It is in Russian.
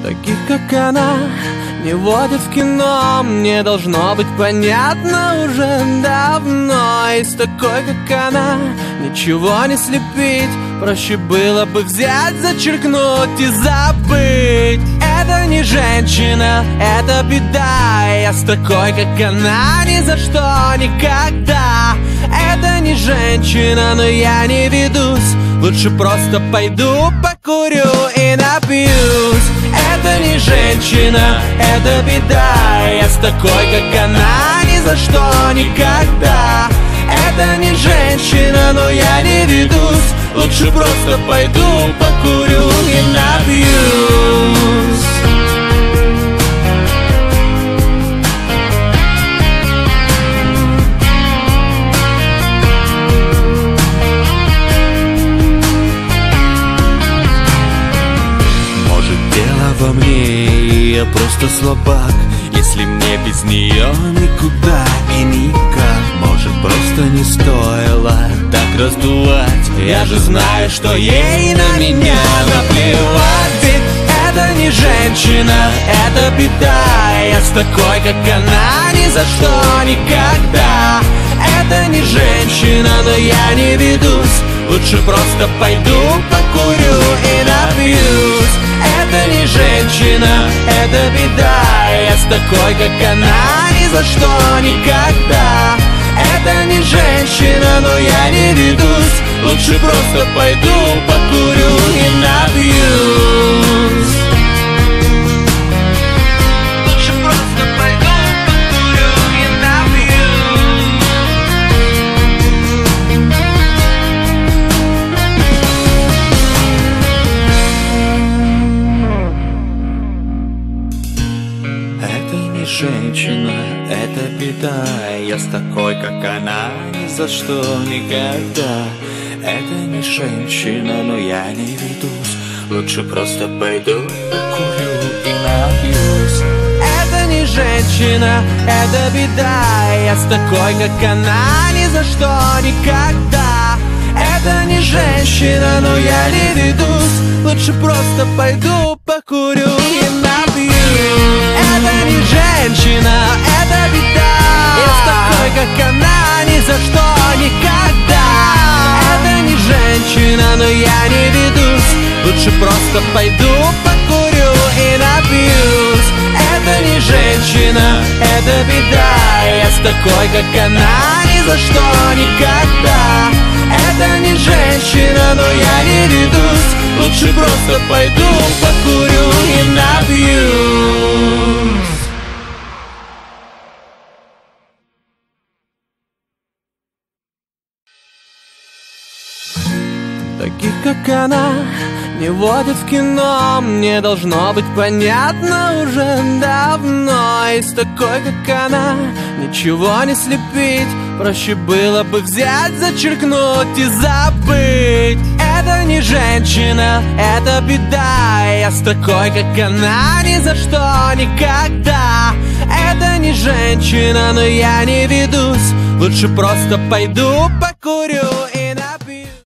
Таких, как она, не водят в кино. Мне должно быть понятно уже давно. И с такой, как она, ничего не слепить. Проще было бы взять, зачеркнуть и забыть. Это не женщина, это беда. Я с такой, как она, ни за что, никогда. Это не женщина, но я не ведусь. Лучше просто пойду, покурю и напьюсь. Это не женщина, это беда. Я с такой, как она, ни за что, никогда. Это не женщина, но я не ведусь. Лучше просто пойду, покурю и напьюсь. Во мне я просто слабак. Если мне без нее никуда и никак. Может, просто не стоило так раздувать. Я же знаю, что ей на меня наплевать. Ведь это не женщина, это беда. Я с такой, как она, ни за что, никогда. Это не женщина, но я не ведусь. Лучше просто пойду, покурю и напьюсь. Это не женщина, это беда. Я с такой, как она, ни за что, никогда. Это не женщина, но я не ведусь. Лучше просто пойду, покурю и напьюсь. Лучше просто пойду, покурю и напьюсь. Это не женщина, это беда. Я с такой, как она, ни за что, никогда. Это не женщина, но я не ведусь. Лучше просто пойду, покурю и напьюсь. Это не женщина, это беда. Я с такой, как она, ни за что, никогда. Это не женщина, но я не ведусь. Лучше просто пойду, покурю и напьюсь. Это не женщина, это беда. Я с такой, как она, ни за что, никогда. Это не женщина, но я не ведусь. Лучше просто пойду, покурю и напьюсь. Это не женщина, это беда. Я с такой, как она, ни за что, никогда. Это не женщина, но я не ведусь. Лучше просто пойду, покурю и напьюсь. Таких, как она, не водят в кино. Мне должно быть понятно уже давно. И с такой, как она, ничего не слепить. Проще было бы взять, зачеркнуть и забыть. Это не женщина, это беда. Я с такой, как она, ни за что, никогда. Это не женщина, но я не ведусь. Лучше просто пойду, покурю и